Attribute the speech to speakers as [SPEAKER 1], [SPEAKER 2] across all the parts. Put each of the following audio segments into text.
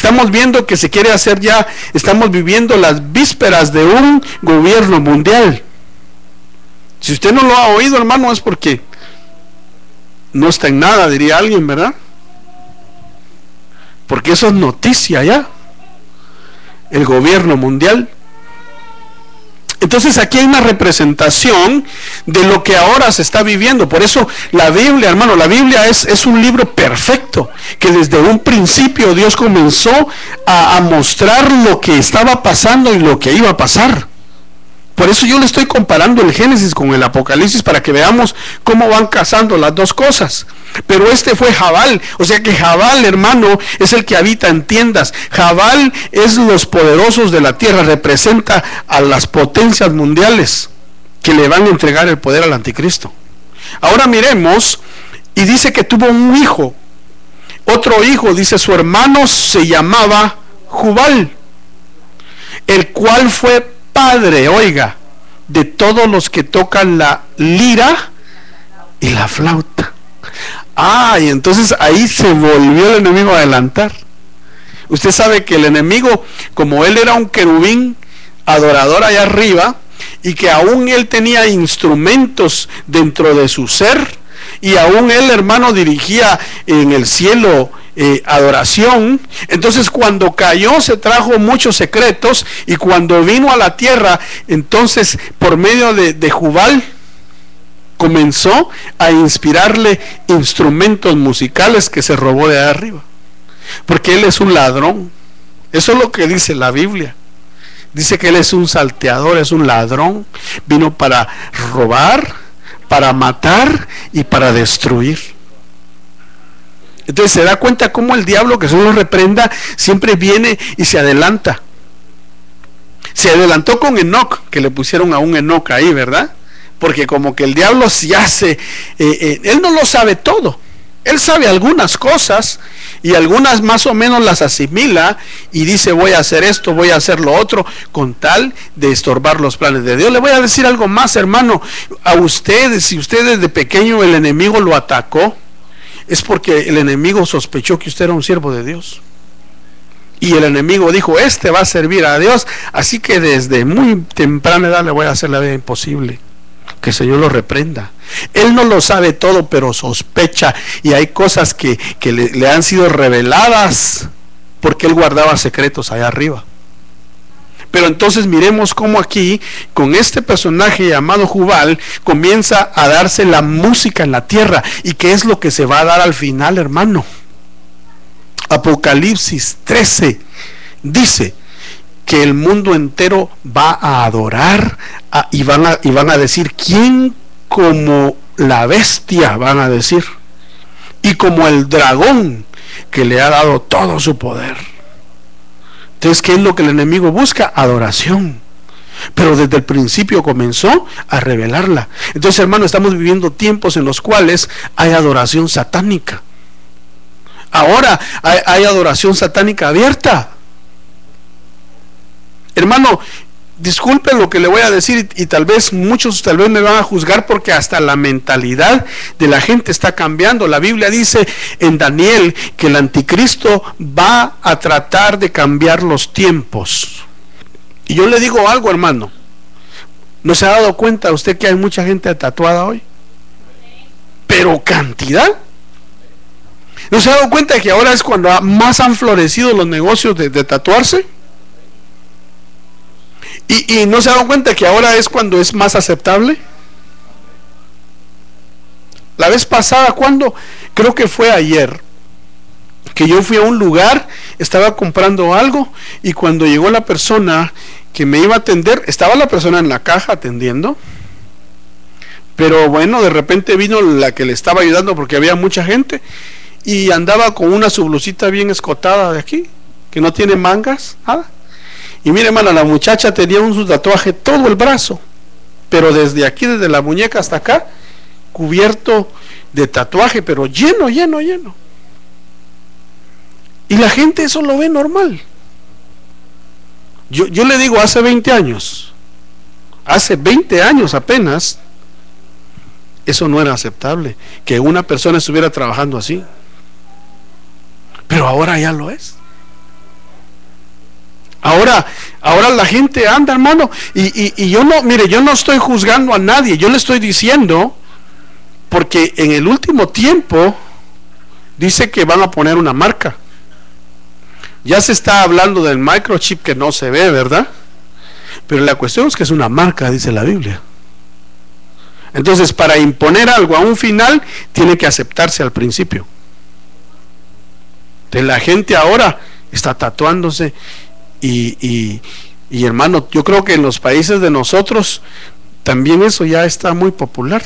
[SPEAKER 1] estamos viendo que se quiere hacer ya, estamos viviendo las vísperas de un gobierno mundial. Si usted no lo ha oído, hermano, es porque no está en nada, diría alguien, ¿verdad? Porque eso es noticia ya, el gobierno mundial. Entonces aquí hay una representación de lo que ahora se está viviendo. Por eso la Biblia, hermano, la Biblia es un libro perfecto, que desde un principio Dios comenzó a mostrar lo que estaba pasando y lo que iba a pasar. Por eso yo le estoy comparando el Génesis con el Apocalipsis, para que veamos cómo van casando las dos cosas. Pero este fue Jabal, o sea que Jabal, hermano, es el que habita en tiendas. Jabal es los poderosos de la tierra, representa a las potencias mundiales que le van a entregar el poder al anticristo. Ahora miremos, y dice que tuvo un hijo, otro hijo, dice su hermano se llamaba Jubal, el cual fue padre, oiga, de todos los que tocan la lira y la flauta. Y entonces ahí se volvió el enemigo a adelantar. Usted sabe que el enemigo, como él era un querubín adorador allá arriba, y que aún él tenía instrumentos dentro de su ser, y aún él, hermano, dirigía en el cielo adoración. Entonces cuando cayó se trajo muchos secretos, y cuando vino a la tierra, entonces por medio de Jubal comenzó a inspirarle instrumentos musicales que se robó de arriba, porque él es un ladrón. Eso es lo que dice la Biblia. Dice que él es un salteador, es un ladrón, vino para robar, para matar y para destruir. Entonces se da cuenta cómo el diablo, que solo reprenda, siempre viene y se adelanta. Se adelantó con Enoc, que le pusieron a un Enoc ahí, ¿verdad? Porque como que el diablo se hace, él no lo sabe todo. Él sabe algunas cosas, y algunas más o menos las asimila, y dice voy a hacer esto, voy a hacer lo otro, con tal de estorbar los planes de Dios. Le voy a decir algo más, hermano. A ustedes, si usted desde pequeño el enemigo lo atacó, es porque el enemigo sospechó que usted era un siervo de Dios, y el enemigo dijo, este va a servir a Dios, así que desde muy temprana edad le voy a hacer la vida imposible. Que el Señor lo reprenda. Él no lo sabe todo, pero sospecha, y hay cosas que le han sido reveladas porque él guardaba secretos allá arriba. Pero entonces miremos cómo aquí, con este personaje llamado Jubal, comienza a darse la música en la tierra. ¿Y qué es lo que se va a dar al final, hermano? Apocalipsis 13 dice que el mundo entero va a adorar y van a decir, ¿quién como la bestia? Van a decir, y como el dragón que le ha dado todo su poder. Entonces, ¿qué es lo que el enemigo busca? Adoración. Pero desde el principio comenzó a revelarla. Entonces, hermano, estamos viviendo tiempos en los cuales hay adoración satánica. Ahora hay adoración satánica abierta. Hermano, disculpen lo que le voy a decir, y tal vez muchos me van a juzgar, porque hasta la mentalidad de la gente está cambiando. La Biblia dice en Daniel que el anticristo va a tratar de cambiar los tiempos. Y yo le digo algo, hermano, ¿no se ha dado cuenta usted que hay mucha gente tatuada hoy? Pero cantidad. ¿No se ha dado cuenta que ahora es cuando más han florecido los negocios de tatuarse? ¿Y no se ha dado cuenta que ahora es cuando es más aceptable? La vez pasada, cuando, creo que fue ayer, que yo fui a un lugar, estaba comprando algo, y cuando llegó la persona que me iba a atender, estaba la persona en la caja atendiendo, pero bueno, de repente vino la que le estaba ayudando, porque había mucha gente, y andaba con una su blusita bien escotada de aquí, que no tiene mangas, nada. Y mire, hermano, la muchacha tenía un tatuaje todo el brazo, pero desde aquí, desde la muñeca hasta acá, cubierto de tatuaje, pero lleno. Y la gente eso lo ve normal. Yo le digo, hace 20 años apenas, eso no era aceptable, que una persona estuviera trabajando así. Pero ahora ya lo es. Ahora la gente anda, hermano, y yo no, mire, yo no estoy juzgando a nadie, yo le estoy diciendo, porque en el último tiempo dice que van a poner una marca. Ya se está hablando del microchip que no se ve, ¿verdad? Pero la cuestión es que es una marca, dice la Biblia. Entonces, para imponer algo a un final, tiene que aceptarse al principio. De la gente ahora está tatuándose y hermano, yo creo que en los países de nosotros también eso ya está muy popular.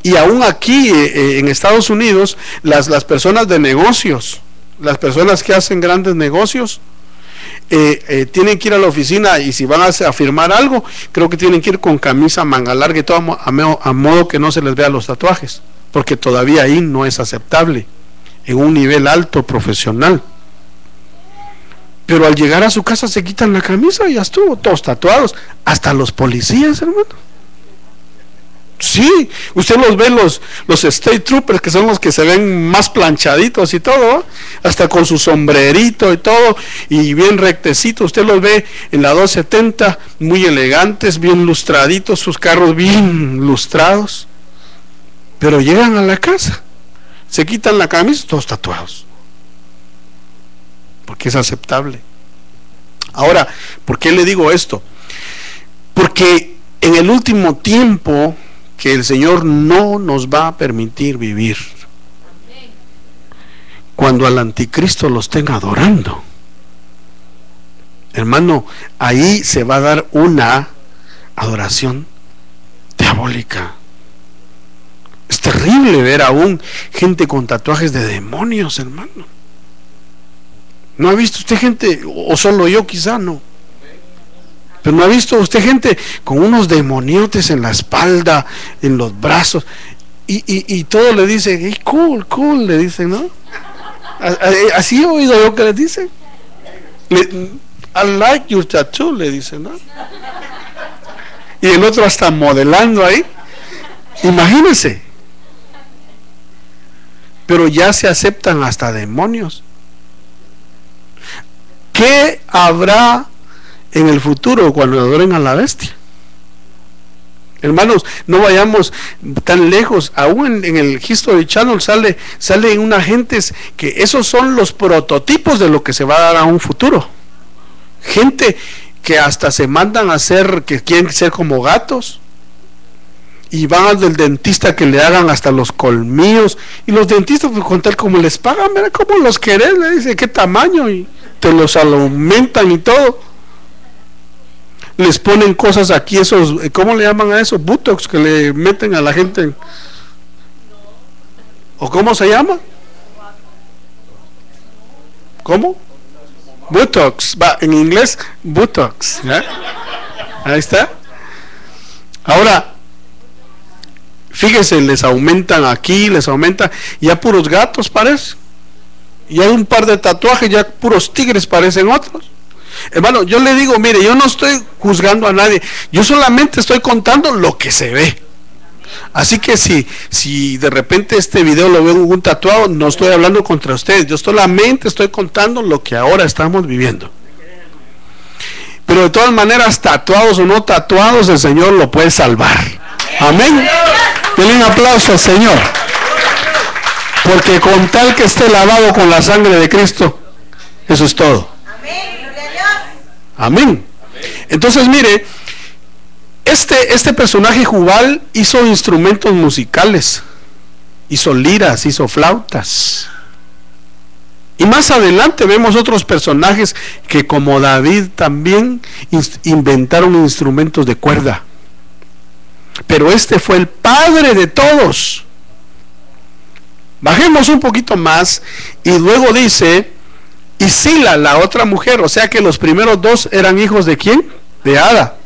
[SPEAKER 1] Y aún aquí en Estados Unidos, las personas de negocios, las personas que hacen grandes negocios, tienen que ir a la oficina, y si van a firmar algo, creo que tienen que ir con camisa manga larga y todo, a modo que no se les vea los tatuajes, porque todavía ahí no es aceptable en un nivel alto profesional. Pero al llegar a su casa se quitan la camisa y ya estuvo, todos tatuados, hasta los policías, hermano. Sí, usted los ve, los State Troopers, que son los que se ven más planchaditos y todo, hasta con su sombrerito y todo, y bien rectecito. Usted los ve en la 270, muy elegantes, bien lustraditos, sus carros bien lustrados. Pero llegan a la casa, se quitan la camisa, todos tatuados, porque es aceptable. Ahora, ¿por qué le digo esto? Porque en el último tiempo que el Señor no nos va a permitir vivir, cuando al anticristo lo estén adorando, hermano, ahí se va a dar una adoración diabólica. Es terrible ver aún gente con tatuajes de demonios, hermano. ¿No ha visto usted gente, o solo yo quizá? No, pero ¿no ha visto usted gente con unos demoniotes en la espalda, en los brazos, y todo le dice, hey, cool, le dicen, ¿no? Así he oído yo que le dicen, I like your tattoo, le dicen, ¿no? Y el otro hasta modelando ahí, imagínense. Pero ya se aceptan hasta demonios. ¿Qué habrá en el futuro cuando adoren a la bestia? Hermanos, no vayamos tan lejos. Aún en el History Channel salen unas gentes que esos son los prototipos de lo que se va a dar a un futuro. Gente que hasta se mandan a hacer, que quieren ser como gatos, y van al del dentista que le hagan hasta los colmillos, y los dentistas, pues, con tal como les pagan, mira cómo los querés, le dice qué tamaño, y te los aumentan y todo. Les ponen cosas aquí, esos, ¿cómo le llaman a eso? Botox, que le meten a la gente. ¿O cómo se llama? ¿Cómo? Botox, va, en inglés, Botox, ¿ya? Ahí está. Ahora, fíjese, les aumentan aquí, les aumentan, ya puros gatos parece, y hay un par de tatuajes, ya puros tigres parecen otros. Hermano, yo le digo, mire, yo no estoy juzgando a nadie, yo solamente estoy contando lo que se ve. Así que si de repente este video lo veo un tatuado, no estoy hablando contra ustedes, yo solamente estoy contando lo que ahora estamos viviendo. Pero de todas maneras, tatuados o no tatuados, el Señor lo puede salvar. Amén. Denle un aplauso al Señor, porque con tal que esté lavado con la sangre de Cristo, eso es todo. Amén. Entonces mire, este personaje Jubal hizo instrumentos musicales, hizo liras, hizo flautas, y más adelante vemos otros personajes que, como David, también inventaron instrumentos de cuerda. Pero este fue el padre de todos. Bajemos un poquito más y luego dice, y Sila, la otra mujer, o sea que los primeros dos eran hijos de ¿quién? De Ada.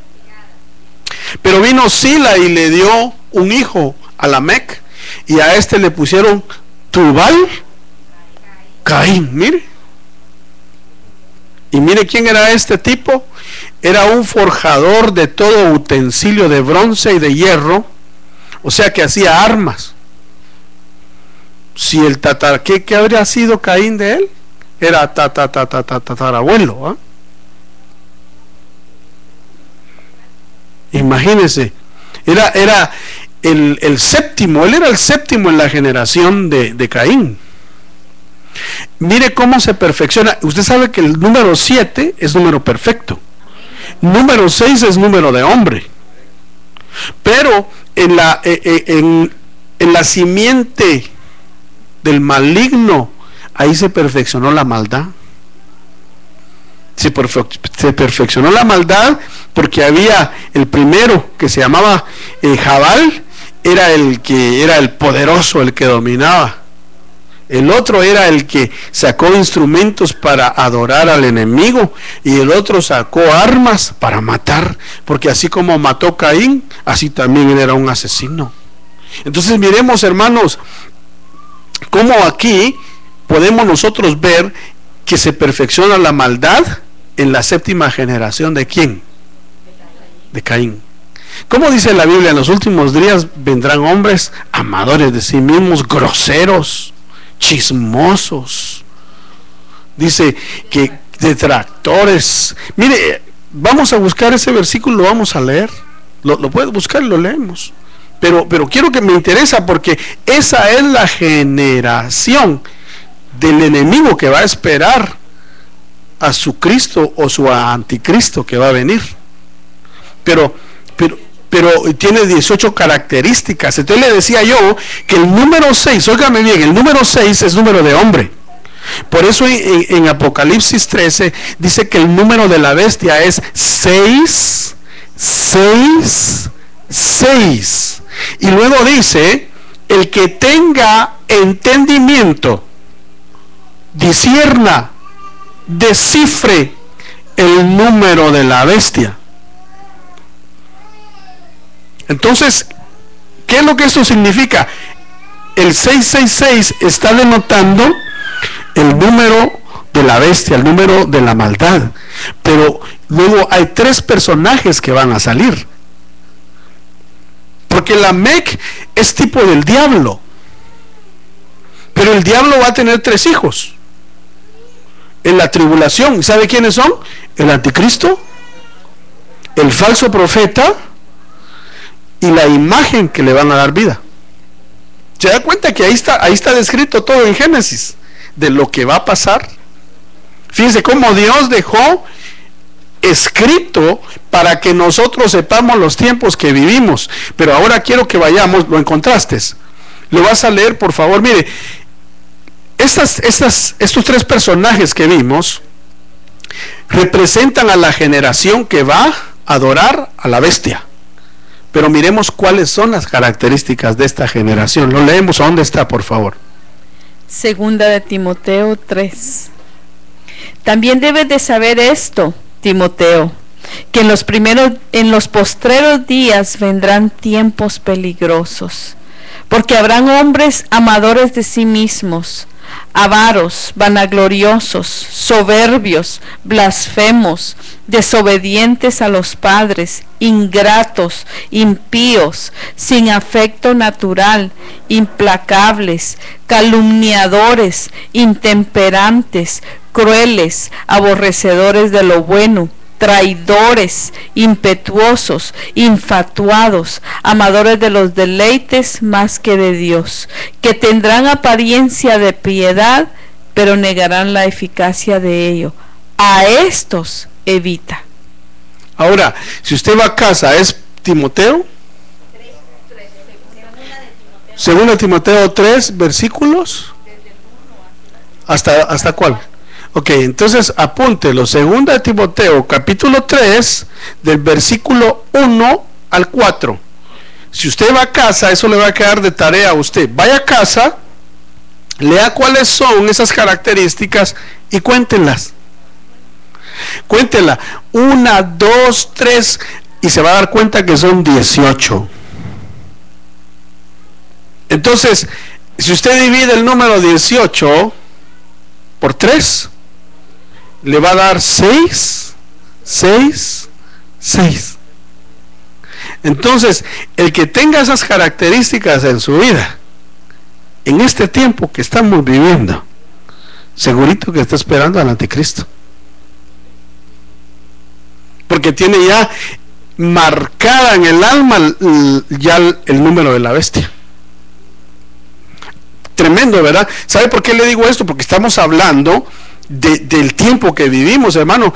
[SPEAKER 1] Pero vino Sila y le dio un hijo a Lamec, y a este le pusieron Tubal Caín. Mire, y mire quién era este tipo. Era un forjador de todo utensilio de bronce y de hierro, o sea que hacía armas. Si el ¿qué habría sido Caín de él? era tatarabuelo. Imagínense, era el séptimo, él era el séptimo en la generación de Caín. Mire cómo se perfecciona. Usted sabe que el número 7 es número perfecto, número 6 es número de hombre, pero en la simiente del maligno, ahí se perfeccionó la maldad. Se perfeccionó la maldad porque había el primero que se llamaba Jabal, era el poderoso, el que dominaba. El otro era el que sacó instrumentos para adorar al enemigo, y el otro sacó armas para matar, porque así como mató Caín, así también él era un asesino. Entonces miremos, hermanos, cómo aquí podemos nosotros ver que se perfecciona la maldad en la séptima generación. ¿De quién? De Caín. ¿Cómo dice la Biblia? En los últimos días vendrán hombres amadores de sí mismos, groseros, chismosos. Dice que detractores. Mire, vamos a buscar ese versículo, lo vamos a leer. Lo puedes buscar y lo leemos. Pero quiero que me interesa, porque esa es la generación del enemigo que va a esperar a su Cristo o su anticristo que va a venir. Pero tiene 18 características. Entonces le decía yo que el número 6, óigame bien, el número 6 es número de hombre. Por eso en Apocalipsis 13 dice que el número de la bestia es 6, 6, 6. Y luego dice: el que tenga entendimiento, discierna, descifre el número de la bestia. Entonces, ¿qué es lo que esto significa? El 666 está denotando el número de la bestia, el número de la maldad. Pero luego hay 3 personajes que van a salir, porque Lamec es tipo del diablo, pero el diablo va a tener 3 hijos en la tribulación. ¿Sabe quiénes son? El anticristo, el falso profeta y la imagen que le van a dar vida. ¿Se da cuenta que ahí está descrito todo en Génesis de lo que va a pasar? Fíjense cómo Dios dejó escrito para que nosotros sepamos los tiempos que vivimos. Pero ahora quiero que vayamos. ¿Lo encontraste? Lo vas a leer, por favor. Mire, estos 3 personajes que vimos representan a la generación que va a adorar a la bestia. Pero miremos cuáles son las características de esta generación. Lo leemos. ¿A dónde está, por favor?
[SPEAKER 2] Segunda de Timoteo 3. También debes de saber esto, Timoteo, que en los postreros días vendrán tiempos peligrosos, porque habrán hombres amadores de sí mismos, avaros, vanagloriosos, soberbios, blasfemos, desobedientes a los padres, ingratos, impíos, sin afecto natural, implacables, calumniadores, intemperantes, crueles, aborrecedores de lo bueno, traidores, impetuosos, infatuados, amadores de los deleites más que de Dios, que tendrán apariencia de piedad, pero negarán la eficacia de ello. A estos evita.
[SPEAKER 1] Ahora, si usted va a casa, ¿es Timoteo? Segunda Timoteo 3, versículos. ¿Hasta cuál? Ok, entonces apúntelo. Segunda Timoteo, capítulo 3, del versículo 1 al 4. Si usted va a casa, eso le va a quedar de tarea a usted. Vaya a casa, lea cuáles son esas características y cuéntenlas. Cuéntela 1, 2, 3 y se va a dar cuenta que son 18. Entonces, si usted divide el número 18 por 3, le va a dar 6, 6, 6. Entonces, el que tenga esas características en su vida, en este tiempo que estamos viviendo, segurito que está esperando al anticristo, porque tiene ya marcada en el alma ya el número de la bestia. Tremendo, ¿verdad? ¿Sabe por qué le digo esto? Porque estamos hablando del tiempo que vivimos, hermano,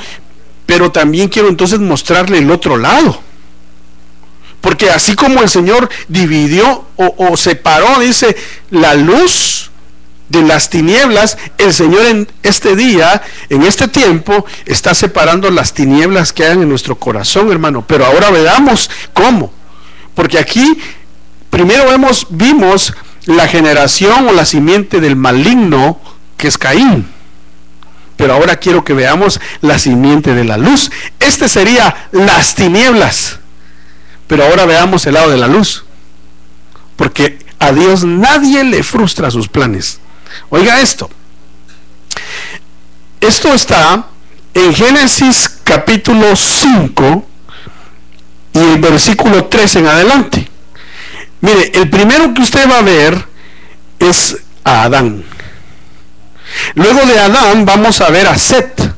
[SPEAKER 1] pero también quiero entonces mostrarle el otro lado, porque así como el Señor dividió o separó, dice, la luz de las tinieblas, el Señor en este día, en este tiempo, está separando las tinieblas que hay en nuestro corazón, hermano. Pero ahora veamos cómo, porque aquí primero vimos la generación o la simiente del maligno, que es Caín, pero ahora quiero que veamos la simiente de la luz. Este sería las tinieblas, pero ahora veamos el lado de la luz, porque a Dios nadie le frustra sus planes. Oiga esto está en Génesis capítulo 5 y el versículo 3 en adelante. Mire, el primero que usted va a ver es a Adán. Luego de Adán vamos a ver a Set.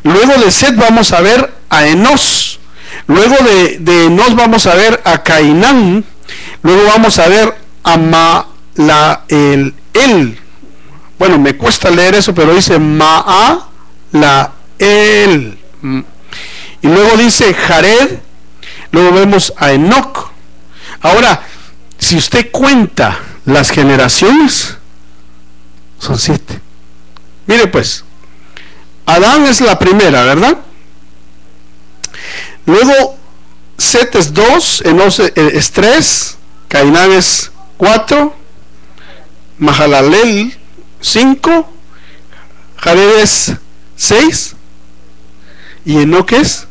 [SPEAKER 1] Luego de Set vamos a ver a Enos. Luego de Enos vamos a ver a Cainán. Luego vamos a ver a bueno, me cuesta leer eso, pero dice Maalael. Y luego dice Jared. Luego vemos a Enoc. Ahora, si usted cuenta las generaciones, son 7. Mire pues, Adán es la primera, ¿verdad? Luego Set es 2, Enos es 3, Cainán es 4, Mahalalel 5, Jared es 6 y Enoc es,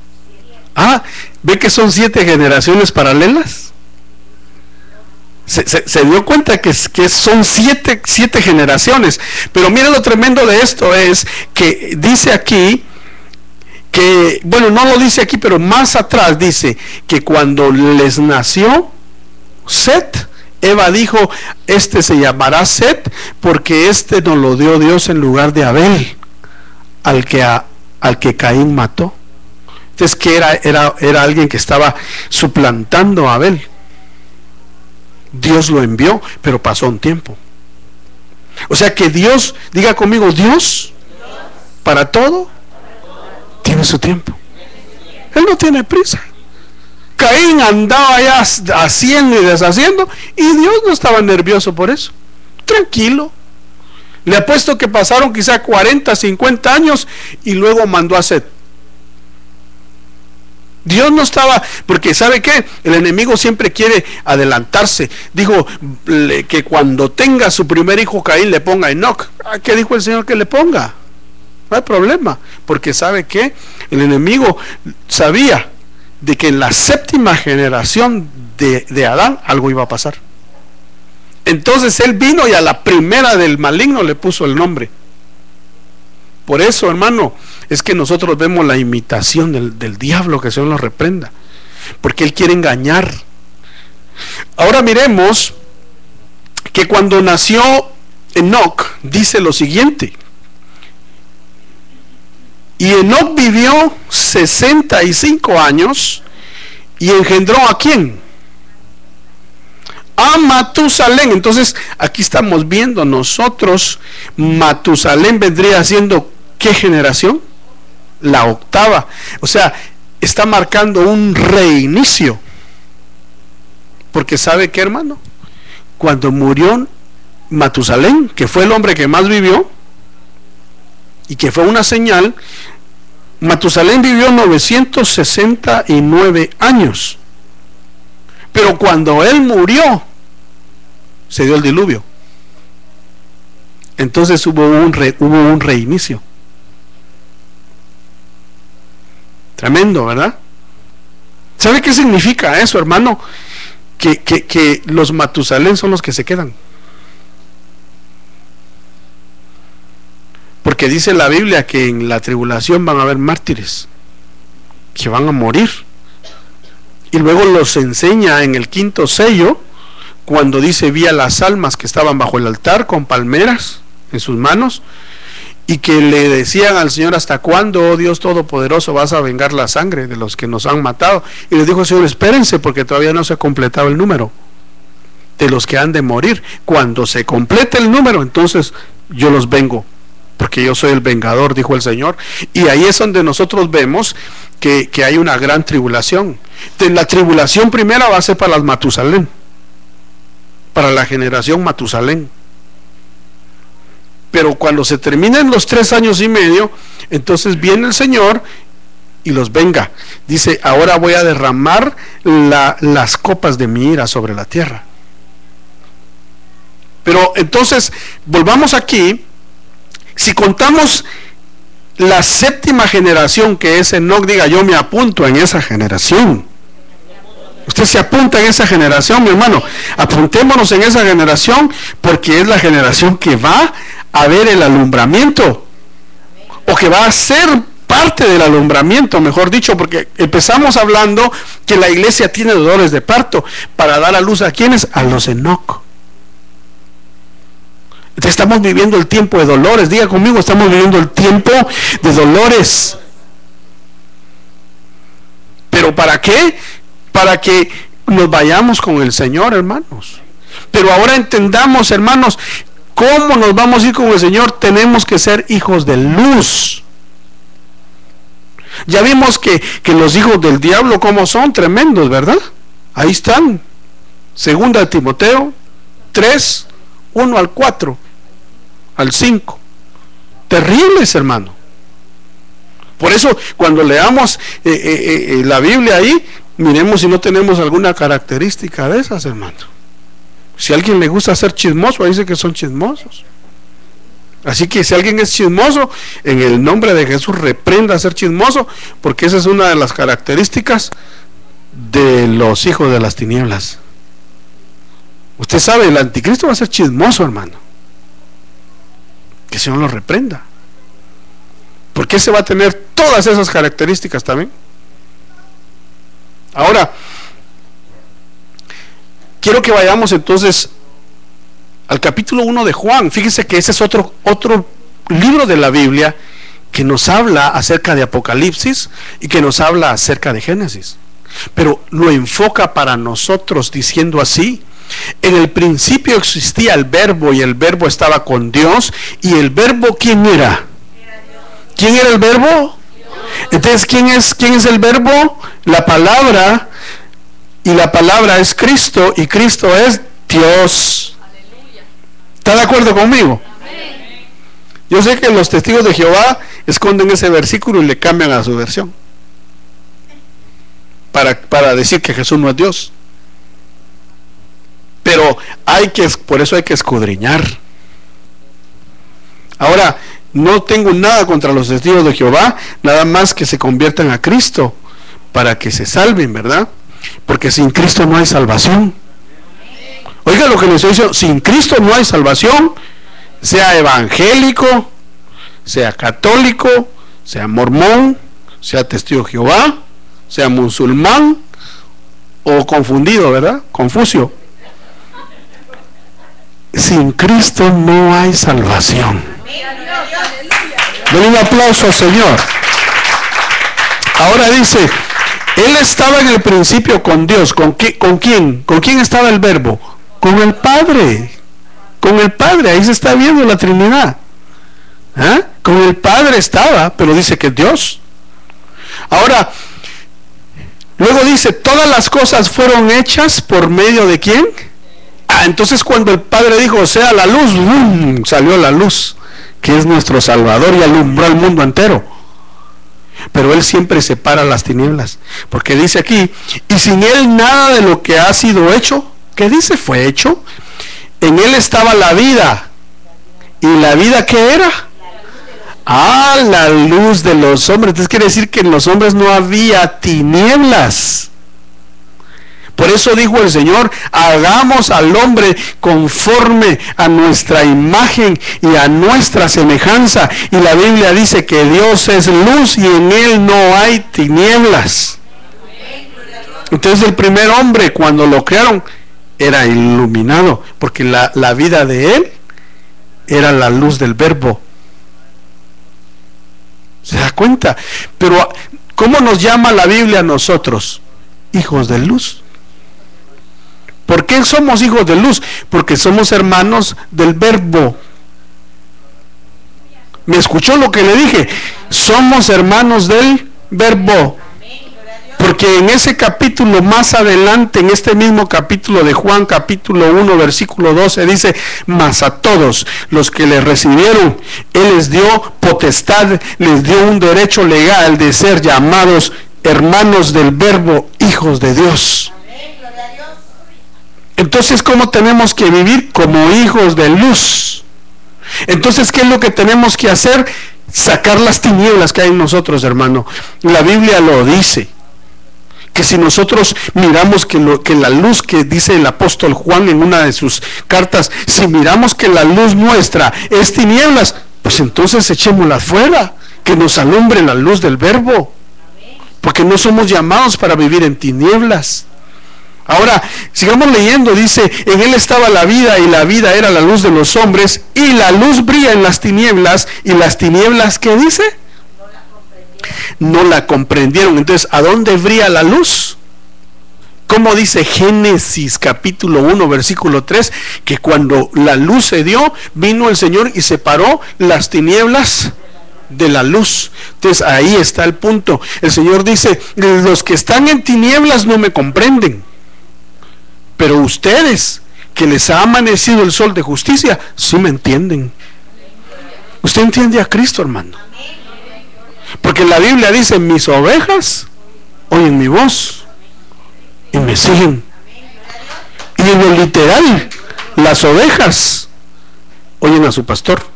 [SPEAKER 1] ¿ve que son 7 generaciones paralelas? Se dio cuenta que son 7 generaciones. Pero mire, lo tremendo de esto es que dice aquí que, bueno, no lo dice aquí, pero más atrás dice que cuando les nació Set, Eva dijo, este se llamará Set porque este nos lo dio Dios en lugar de Abel, al que Caín mató. Entonces, que era alguien que estaba suplantando a Abel. Dios lo envió, pero pasó un tiempo. O sea que Dios, diga conmigo, Dios para todo tiene su tiempo. Él no tiene prisa. Caín andaba ya haciendo y deshaciendo y Dios no estaba nervioso por eso. Tranquilo. Le apuesto que pasaron quizá 40, 50 años y luego mandó a Set. Dios no estaba, porque ¿sabe qué? El enemigo siempre quiere adelantarse. Dijo que cuando tenga su primer hijo Caín le ponga Enoc. ¿Qué dijo el Señor que le ponga? No hay problema, porque ¿sabe qué? El enemigo sabía de que en la 7ª generación de Adán algo iba a pasar. Entonces él vino y a la primera del maligno le puso el nombre. Por eso, hermano, es que nosotros vemos la imitación del diablo, que Dios lo reprenda, porque él quiere engañar. Ahora miremos que cuando nació Enoc, dice lo siguiente: y Enoc vivió 65 años y engendró ¿a quién? A Matusalén. Entonces aquí estamos viendo nosotros, Matusalén vendría siendo ¿qué generación? La 8ª. O sea, está marcando un reinicio, porque ¿sabe qué, hermano? Cuando murió Matusalén, que fue el hombre que más vivió y que fue una señal, Matusalén vivió 969 años, pero cuando él murió se dio el diluvio. Entonces hubo un reinicio. Tremendo, ¿verdad? ¿Sabe qué significa eso, hermano? Que los Matusalén son los que se quedan. Porque dice la Biblia que en la tribulación van a haber mártires que van a morir. Y luego los enseña en el 5º sello, cuando dice: vi a las almas que estaban bajo el altar con palmeras en sus manos, y que le decían al Señor: ¿hasta cuándo, oh Dios Todopoderoso, vas a vengar la sangre de los que nos han matado? Y les dijo el Señor: espérense, porque todavía no se ha completado el número de los que han de morir. Cuando se complete el número, entonces yo los vengo, porque yo soy el vengador, dijo el Señor. Y ahí es donde nosotros vemos que hay una gran tribulación. La tribulación primera va a ser para las Matusalén, para la generación Matusalén. Pero cuando se terminen los 3 años y medio, entonces viene el Señor y los venga. Dice: ahora voy a derramar las copas de mi ira sobre la tierra. Pero entonces, volvamos aquí. Si contamos la 7ª generación, que es Enoc, diga: yo me apunto en esa generación. Usted se apunta en esa generación, mi hermano. Apuntémonos en esa generación, porque es la generación que va a ver el alumbramiento, o que va a ser parte del alumbramiento, mejor dicho, porque empezamos hablando que la iglesia tiene dolores de parto para dar a luz a quienes, a los Enoc. Estamos viviendo el tiempo de dolores. Diga conmigo: estamos viviendo el tiempo de dolores. ¿Pero para qué? Para que nos vayamos con el Señor, hermanos. Pero ahora entendamos, hermanos, ¿cómo nos vamos a ir con el Señor? Tenemos que ser hijos de luz. Ya vimos que los hijos del diablo, como son tremendos, ¿verdad? Ahí están. 2 Timoteo 3, 1 al 4, al 5. Terribles, hermano. Por eso, cuando leamos la Biblia ahí, miremos si no tenemos alguna característica de esas, hermano. Si a alguien le gusta ser chismoso, ahí dice que son chismosos. Así que si alguien es chismoso, en el nombre de Jesús reprenda a ser chismoso, porque esa es una de las características de los hijos de las tinieblas. Usted sabe, el anticristo va a ser chismoso, hermano. Que el Señor lo reprenda. Porque ese va a tener todas esas características también. Ahora, quiero que vayamos entonces al capítulo 1 de Juan. Fíjese que ese es otro libro de la Biblia que nos habla acerca de Apocalipsis y que nos habla acerca de Génesis, pero lo enfoca para nosotros diciendo así: en el principio existía el Verbo, y el Verbo estaba con Dios, y el Verbo, ¿quién era? ¿Quién era el Verbo? Entonces, ¿quién es el Verbo? La palabra, y la palabra es Cristo, y Cristo es Dios. ¿Está de acuerdo conmigo? Yo sé que los testigos de Jehová esconden ese versículo y le cambian a su versión para decir que Jesús no es Dios. Pero por eso hay que escudriñar. Ahora, no tengo nada contra los testigos de Jehová, nada más que se conviertan a Cristo para que se salven, ¿verdad? Porque sin Cristo no hay salvación. Oiga lo que les estoy diciendo: sin Cristo no hay salvación. Sea evangélico, sea católico, sea mormón, sea testigo de Jehová, sea musulmán o confundido, ¿verdad? Confucio. Sin Cristo no hay salvación. Denle un aplauso al Señor. Ahora dice: Él estaba en el principio con Dios. ¿Con quién? ¿Con quién estaba el Verbo? Con el Padre. Con el Padre. Ahí se está viendo la Trinidad. Con el Padre estaba, pero dice que es Dios. Ahora, luego dice: todas las cosas fueron hechas por medio de ¿quién? Entonces cuando el Padre dijo: sea la luz, ¡bum!, salió la luz, que es nuestro Salvador, y alumbró al mundo entero. Pero Él siempre separa las tinieblas, porque dice aquí: y sin Él nada de lo que ha sido hecho, ¿qué dice? Fue hecho. En Él estaba la vida. ¿Y la vida qué era? La luz de los hombres. Entonces quiere decir que en los hombres no había tinieblas. Por eso dijo el Señor: hagamos al hombre conforme a nuestra imagen y a nuestra semejanza. Y la Biblia dice que Dios es luz y en Él no hay tinieblas. Entonces el primer hombre, cuando lo crearon, era iluminado, porque la vida de Él era la luz del Verbo. da cuenta. Pero ¿cómo nos llama la Biblia a nosotros? Hijos de luz. ¿Por qué somos hijos de luz? Porque somos hermanos del Verbo. ¿Me escuchó lo que le dije? Somos hermanos del Verbo. Porque en ese capítulo más adelante, en este mismo capítulo de Juan, capítulo 1, versículo 12, dice: mas a todos los que le recibieron, Él les dio potestad, les dio un derecho legal de ser llamados hermanos del Verbo, hijos de Dios. Entonces, ¿cómo tenemos que vivir? Como hijos de luz. Entonces, ¿qué es lo que tenemos que hacer? Sacar las tinieblas que hay en nosotros, hermano. La Biblia lo dice, que si nosotros miramos que la luz que dice el apóstol Juan en una de sus cartas, si miramos que la luz nuestra es tinieblas, pues entonces echémosla fuera, que nos alumbre la luz del Verbo, porque no somos llamados para vivir en tinieblas. Ahora, sigamos leyendo. Dice: en Él estaba la vida, y la vida era la luz de los hombres, y la luz brilla en las tinieblas, y las tinieblas, ¿qué dice? No la comprendieron. Entonces, ¿a dónde brilla la luz? Como dice Génesis capítulo 1 versículo 3, que cuando la luz se dio, vino el Señor y separó las tinieblas de la luz. Entonces ahí está el punto. El Señor dice: los que están en tinieblas no me comprenden, pero ustedes, que les ha amanecido el sol de justicia, sí me entienden. ¿Usted entiende a Cristo, hermano? Porque la Biblia dice: mis ovejas oyen mi voz y me siguen. Y en lo literal, las ovejas oyen a su pastor.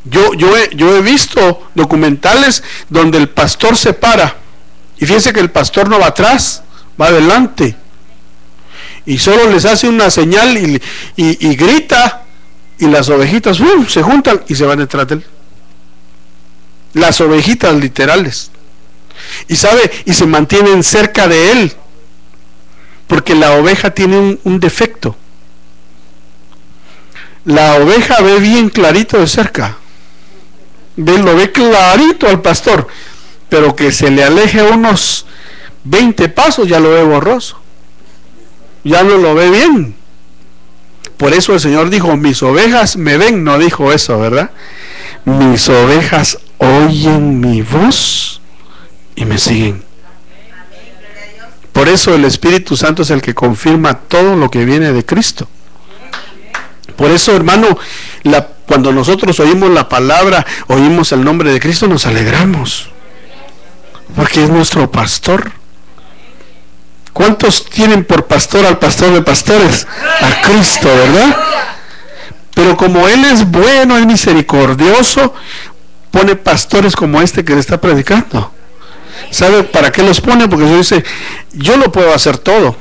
[SPEAKER 1] Yo he visto documentales donde el pastor se para, y fíjense que el pastor no va atrás, va adelante, y solo les hace una señal y grita, y las ovejitas se juntan y se van detrás de él. Las ovejitas literales. Y sabe, y se mantienen cerca de él, porque la oveja tiene un defecto. La oveja ve bien clarito de cerca, lo ve clarito al pastor, pero que se le aleje unos 20 pasos ya lo ve borroso, ya no lo ve bien. Por eso el Señor dijo: mis ovejas me ven. No dijo eso, ¿verdad? Mis ovejas oyen mi voz y me siguen. Por eso el Espíritu Santo es el que confirma todo lo que viene de Cristo. Por eso, hermano, cuando nosotros oímos la palabra, oímos el nombre de Cristo, nos alegramos, porque es nuestro pastor. ¿Cuántos tienen por pastor al pastor de pastores? A Cristo, ¿verdad? Pero como Él es bueno, es misericordioso, pone pastores como este que le está predicando. ¿Sabe para qué los pone? Porque Dios dice: yo lo puedo hacer todo,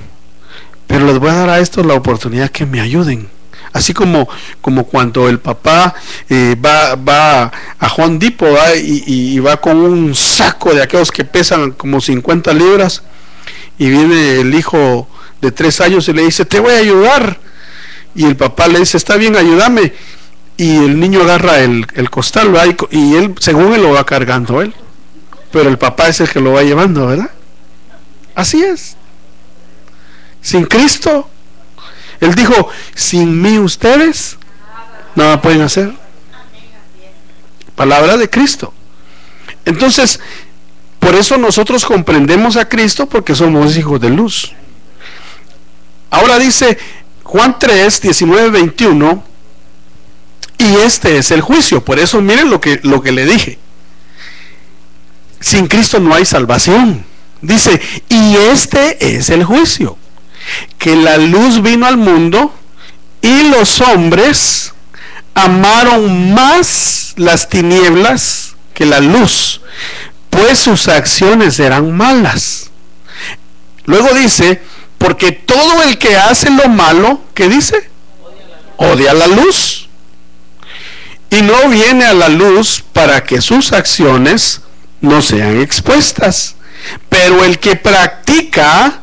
[SPEAKER 1] pero les voy a dar a estos la oportunidad que me ayuden. Así como cuando el papá va a Juan Dipo, y va con un saco de aquellos que pesan como 50 libras, y viene el hijo de 3 años y le dice: te voy a ayudar. Y el papá le dice: está bien, ayúdame. Y el niño agarra el costal, ¿verdad? Y él, según él, lo va cargando él, pero el papá es el que lo va llevando, ¿verdad? Así es. Sin Cristo, Él dijo: sin mí ustedes nada pueden hacer. Palabra de Cristo. Entonces, por eso nosotros comprendemos a Cristo, porque somos hijos de luz. Ahora dice Juan 3, 19, 21, y este es el juicio. Por eso miren lo que le dije: sin Cristo no hay salvación. Dice: y este es el juicio, que la luz vino al mundo, y los hombres amaron más las tinieblas que la luz, pues sus acciones eran malas. Luego dice: porque todo el que hace lo malo, ¿qué dice? Odia la luz, y no viene a la luz para que sus acciones no sean expuestas. Pero el que practica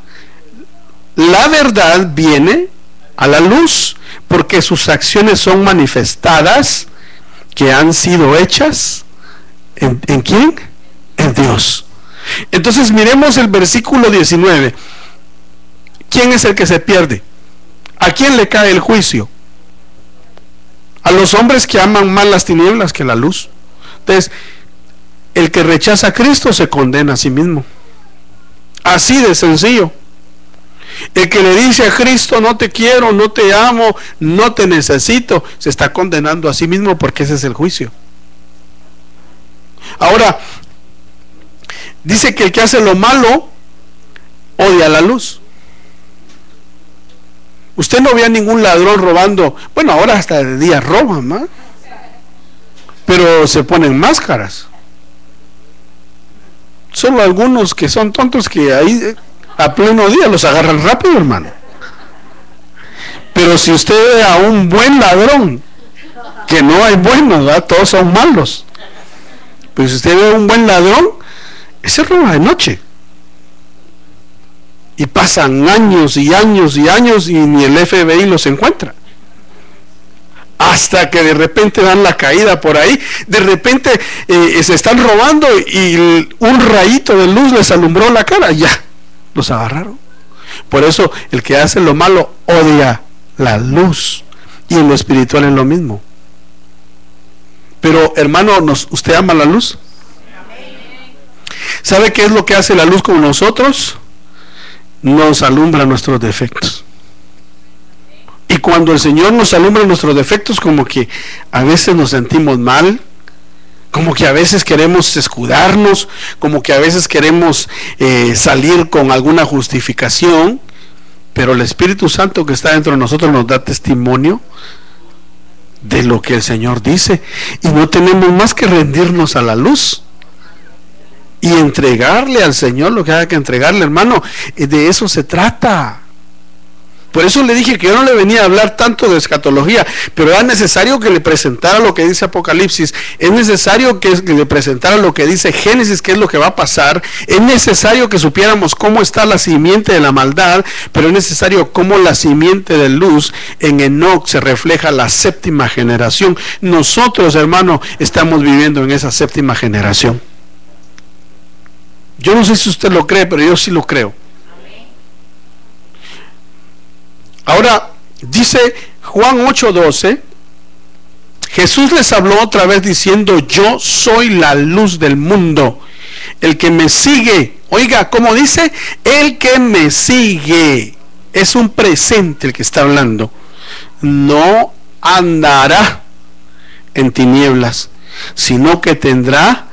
[SPEAKER 1] la verdad viene a la luz, porque sus acciones son manifestadas, que han sido hechas ¿En quién? En Dios. Entonces miremos el versículo 19. ¿Quién es el que se pierde? ¿A quién le cae el juicio? A los hombres que aman más las tinieblas que la luz. Entonces, el que rechaza a Cristo se condena a sí mismo. Así de sencillo. El que le dice a Cristo, no te quiero, no te amo, no te necesito, se está condenando a sí mismo, porque ese es el juicio. Ahora, dice que el que hace lo malo odia la luz. Usted no ve a ningún ladrón robando. Bueno, ahora hasta de día roban, ¿no? Pero se ponen máscaras. Solo algunos que son tontos, que ahí a pleno día los agarran rápido, hermano. Pero si usted ve a un buen ladrón, que no hay buenos, ¿verdad? Todos son malos. Pero si usted ve a un buen ladrón, ese roba de noche. Y pasan años y años y años y ni el FBI los encuentra. Hasta que de repente dan la caída por ahí, de repente se están robando y un rayito de luz les alumbró la cara, ya, los agarraron. Por eso el que hace lo malo odia la luz, y en lo espiritual es lo mismo. Pero hermano, ¿usted ama la luz? ¿Sabe qué es lo que hace la luz con nosotros? Nos alumbra nuestros defectos. Y cuando el Señor nos alumbra nuestros defectos, como que a veces nos sentimos mal, como que a veces queremos escudarnos, como que a veces queremos salir con alguna justificación, pero el Espíritu Santo que está dentro de nosotros nos da testimonio de lo que el Señor dice, y no tenemos más que rendirnos a la luz y entregarle al Señor lo que haya que entregarle, hermano. De eso se trata. Por eso le dije que yo no le venía a hablar tanto de escatología, pero era necesario que le presentara lo que dice Apocalipsis, es necesario que le presentara lo que dice Génesis, que es lo que va a pasar, es necesario que supiéramos cómo está la simiente de la maldad, pero es necesario cómo la simiente de luz en Enoc se refleja la séptima generación. Nosotros, hermano, estamos viviendo en esa séptima generación. Yo no sé si usted lo cree, pero yo sí lo creo. Ahora, dice Juan 8:12, Jesús les habló otra vez diciendo, yo soy la luz del mundo. El que me sigue, oiga, ¿cómo dice? El que me sigue, es un presente el que está hablando, no andará en tinieblas, sino que tendrá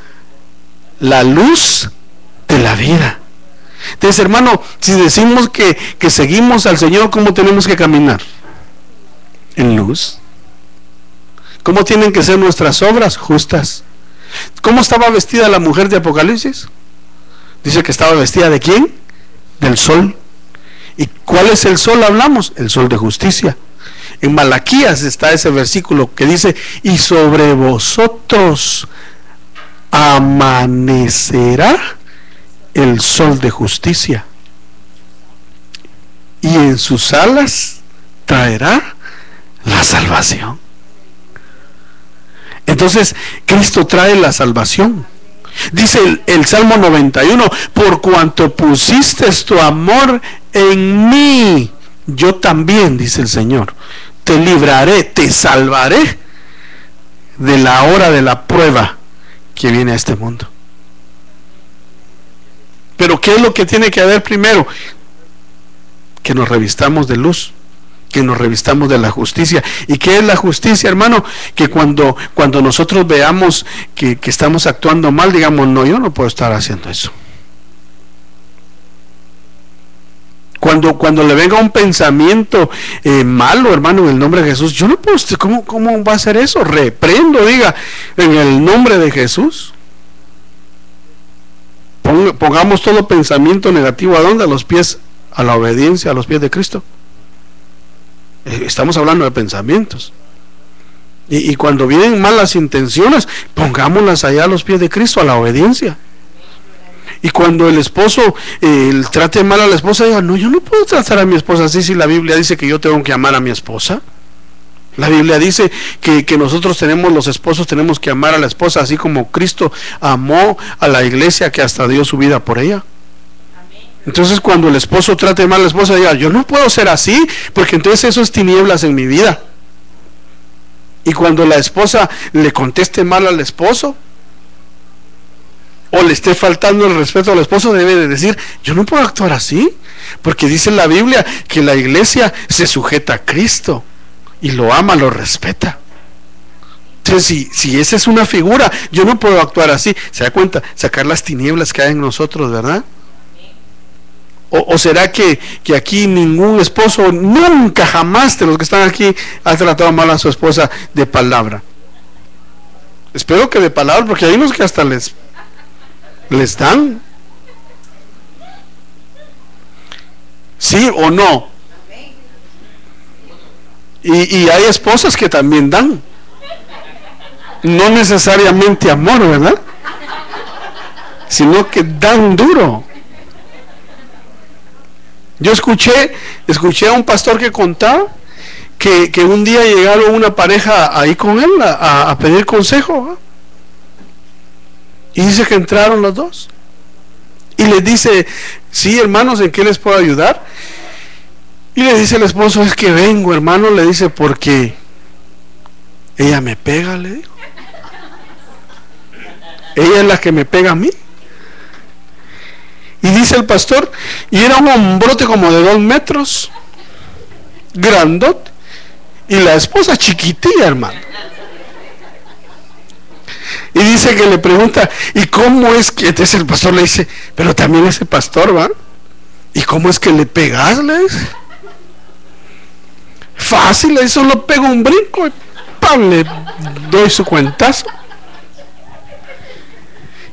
[SPEAKER 1] la luz de la vida. Entonces, hermano, si decimos que seguimos al Señor, ¿cómo tenemos que caminar? En luz. ¿Cómo tienen que ser nuestras obras? Justas. ¿Cómo estaba vestida la mujer de Apocalipsis? Dice que estaba vestida ¿de quién? Del sol. ¿Y cuál es el sol? Hablamos, el sol de justicia. En Malaquías está ese versículo que dice, y sobre vosotros amanecerá el sol de justicia, y en sus alas traerá la salvación. Entonces Cristo trae la salvación. Dice el Salmo 91, por cuanto pusiste tu amor en mí, yo también, dice el Señor, te libraré, te salvaré de la hora de la prueba que viene a este mundo. Pero ¿qué es lo que tiene que haber primero? Que nos revistamos de luz, que nos revistamos de la justicia. ¿Y qué es la justicia, hermano? Que cuando nosotros veamos que estamos actuando mal, digamos, no, yo no puedo estar haciendo eso. Cuando le venga un pensamiento malo, hermano, en el nombre de Jesús, yo no puedo, ¿cómo va a ser eso? Reprendo, diga, en el nombre de Jesús. Pongamos todo pensamiento negativo, ¿a dónde? A los pies, a la obediencia, a los pies de Cristo. Estamos hablando de pensamientos. Y cuando vienen malas intenciones, pongámoslas allá a los pies de Cristo, a la obediencia. Y cuando el esposo trate mal a la esposa, diga, no, yo no puedo tratar a mi esposa así, si la Biblia dice que yo tengo que amar a mi esposa. La Biblia dice que nosotros los esposos tenemos que amar a la esposa así como Cristo amó a la iglesia, que hasta dio su vida por ella. Entonces cuando el esposo trate mal a la esposa, diga, yo no puedo ser así, porque entonces eso es tinieblas en mi vida. Y cuando la esposa le conteste mal al esposo, o le esté faltando el respeto al esposo, debe de decir, yo no puedo actuar así, porque dice la Biblia que la iglesia se sujeta a Cristo y lo ama, lo respeta. Entonces si esa es una figura, yo no puedo actuar así. ¿Se da cuenta? Sacar las tinieblas que hay en nosotros, ¿verdad? ¿O será que aquí ningún esposo, nunca jamás de los que están aquí, ha tratado mal a su esposa de palabra? Espero que de palabra, porque hay unos que hasta les dan. ¿Sí o no? Y hay esposas que también dan. No necesariamente amor, ¿verdad? Sino que dan duro. Yo escuché a un pastor que contaba que un día llegaron una pareja ahí con él a pedir consejo, ¿eh? Y dice que entraron los dos y les dice, sí, hermanos, ¿en qué les puedo ayudar? Y le dice el esposo, es que vengo, hermano, le dice, porque ella me pega, le dijo. Ella es la que me pega a mí. Y dice el pastor, y era un hombrote como de 2 metros, grandote, y la esposa chiquitilla, hermano. Y dice que le pregunta, ¿y cómo es que? Entonces el pastor le dice, pero también ese pastor, ¿va? ¿Y cómo es que le pegas? Le dice. Fácil, le dice, solo pego un brinco y ¡pam! Le doy su cuentazo.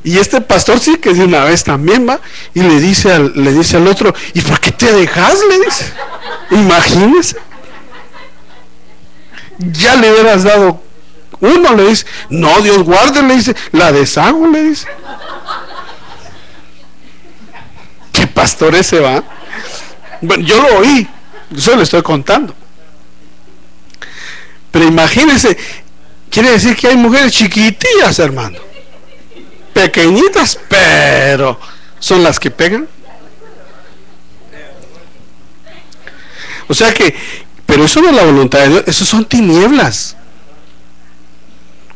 [SPEAKER 1] Y este pastor sí que de una vez también va y le dice al otro, ¿y por qué te dejas? Le dice. Imagínese. Ya le hubieras dado uno, le dice. No, Dios guarde, le dice. La deshago, le dice. ¿Qué pastor ese va? Bueno, yo lo oí, yo le estoy contando. Pero imagínense, quiere decir que hay mujeres chiquitillas, hermano, pequeñitas, pero son las que pegan. O sea que, pero eso no es la voluntad de Dios, eso son tinieblas.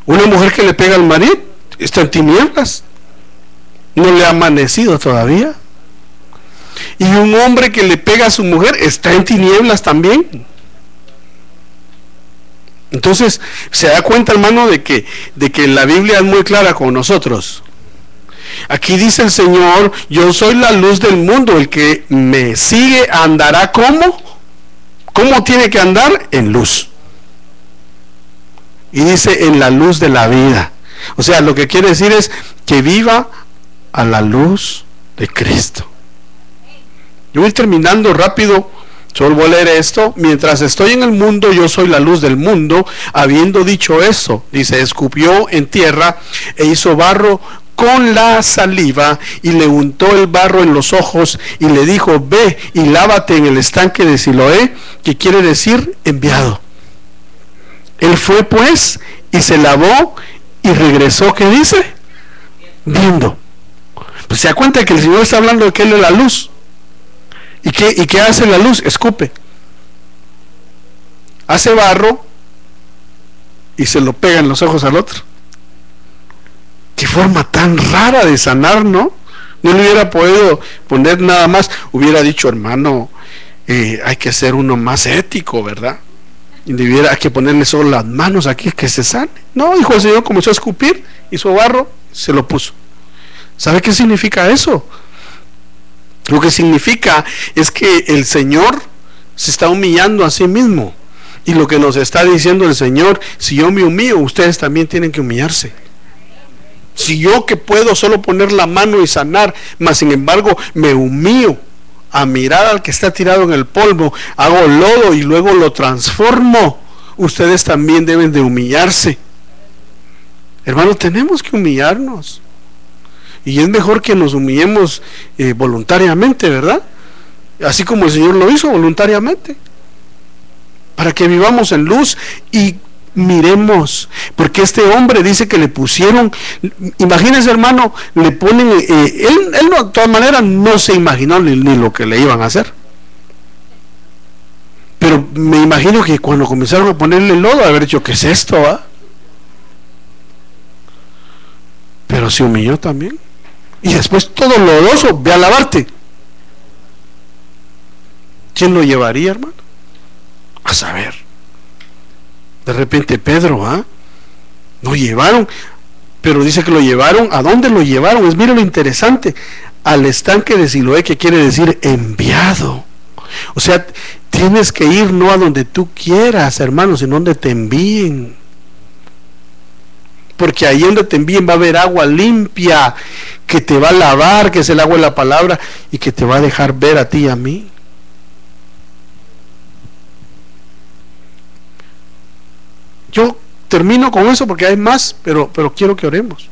[SPEAKER 1] Una mujer que le pega al marido está en tinieblas, no le ha amanecido todavía. Y un hombre que le pega a su mujer está en tinieblas también. Entonces se da cuenta, hermano, de que la Biblia es muy clara con nosotros. Aquí dice el Señor, yo soy la luz del mundo, el que me sigue andará ¿cómo? ¿Cómo tiene que andar? En luz. Y dice en la luz de la vida. O sea, lo que quiere decir es que viva a la luz de Cristo. Yo voy terminando rápido. Solo voy a leer esto. Mientras estoy en el mundo, yo soy la luz del mundo. Habiendo dicho eso, dice, escupió en tierra e hizo barro con la saliva y le untó el barro en los ojos y le dijo, ve y lávate en el estanque de Siloé, que quiere decir enviado. Él fue pues y se lavó y regresó, ¿qué dice? Viendo. Pues se da cuenta que el Señor está hablando de que Él es la luz. ¿Y qué hace la luz? Escupe. Hace barro y se lo pega en los ojos al otro. Qué forma tan rara de sanar, ¿no? No le hubiera podido poner nada más. Hubiera dicho, hermano, hay que ser uno más ético, ¿verdad? Y hay que ponerle solo las manos aquí que se sane. No, dijo el Señor, comenzó a escupir, hizo barro, se lo puso. ¿Sabe qué significa eso? Lo que significa es que el Señor se está humillando a sí mismo. Y lo que nos está diciendo el Señor, si yo me humillo, ustedes también tienen que humillarse. Si yo que puedo solo poner la mano y sanar, mas sin embargo me humillo a mirar al que está tirado en el polvo, hago lodo y luego lo transformo, ustedes también deben de humillarse. Hermanos, tenemos que humillarnos. Y es mejor que nos humillemos voluntariamente, ¿verdad? Así como el Señor lo hizo voluntariamente. para que vivamos en luz y miremos, porque este hombre dice que le pusieron, imagínense hermano, le ponen, él no, de todas maneras no se imaginó ni lo que le iban a hacer, pero me imagino que cuando comenzaron a ponerle lodo, haber dicho, ¿qué es esto? ¿Ah? Pero se humilló también, y después todo lodoso, ve a lavarte. ¿Quién lo llevaría, hermano? A saber. De repente Pedro, lo llevaron, pero dice que lo llevaron, ¿a dónde lo llevaron? Mira lo interesante, al estanque de Siloé, que quiere decir enviado. O sea, tienes que ir no a donde tú quieras, hermano, sino donde te envíen. Porque ahí donde te envíen va a haber agua limpia, que te va a lavar, que es el agua de la palabra, y que te va a dejar ver a ti y a mí. Yo termino con eso porque hay más, pero quiero que oremos.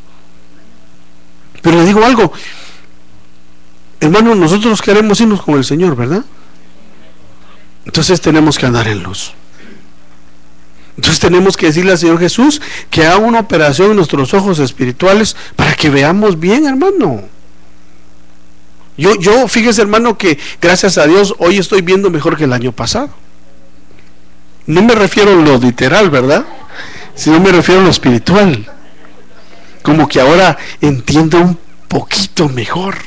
[SPEAKER 1] Pero le digo algo, hermano, nosotros queremos irnos con el Señor, ¿verdad? Entonces tenemos que andar en luz. Entonces tenemos que decirle al Señor Jesús que haga una operación en nuestros ojos espirituales para que veamos bien, hermano. Yo fíjese, hermano, que gracias a Dios hoy estoy viendo mejor que el año pasado. No me refiero a lo literal, ¿verdad? Sino me refiero a lo espiritual. Como que ahora entiendo un poquito mejor.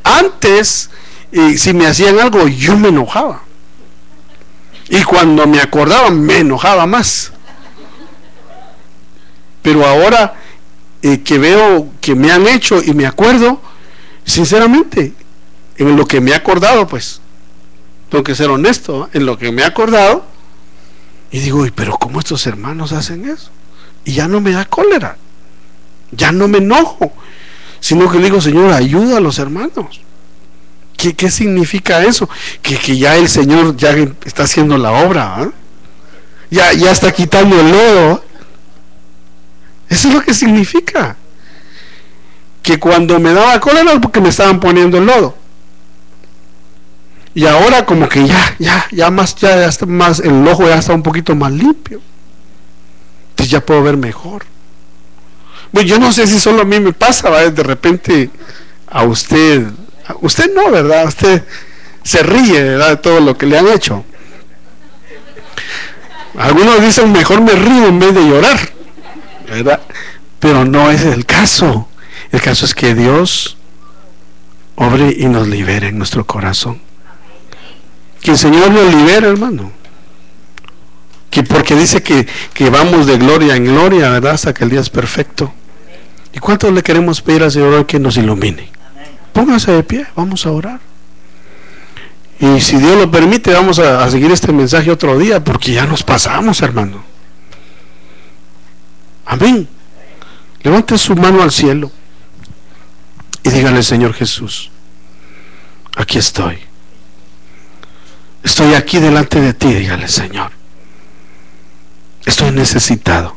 [SPEAKER 1] Antes, si me hacían algo, yo me enojaba. Y cuando me acordaba, me enojaba más. Pero ahora que veo que me han hecho y me acuerdo, sinceramente, en lo que me he acordado, pues tengo que ser honesto, en lo que me he acordado, y digo, pero ¿cómo estos hermanos hacen eso? Y ya no me da cólera, ya no me enojo, sino que le digo, Señor, ayuda a los hermanos. ¿Qué significa eso? Que ya el Señor ya está haciendo la obra, ¿eh? ya está quitando el lodo, ¿eh? Eso es lo que significa. Que cuando me daba cólera es porque me estaban poniendo el lodo. Y ahora como que ya está más, el ojo ya está un poquito más limpio. Entonces ya puedo ver mejor. Bueno, yo no sé si solo a mí me pasa, ¿verdad? De repente a usted no, ¿verdad? Usted se ríe, ¿verdad? De todo lo que le han hecho. Algunos dicen, mejor me río en vez de llorar, ¿verdad? Pero no es el caso. El caso es que Dios obre y nos libere en nuestro corazón. Que el Señor nos libere, hermano. Que porque dice que vamos de gloria en gloria, ¿verdad? Hasta que el día es perfecto. ¿Y cuánto le queremos pedir al Señor hoy que nos ilumine? Póngase de pie, vamos a orar. Y si Dios lo permite, vamos a seguir este mensaje otro día, porque ya nos pasamos, hermano. Amén. Levante su mano al cielo y dígale, Señor Jesús, aquí estoy. Estoy aquí delante de ti, dígale, Señor. Estoy necesitado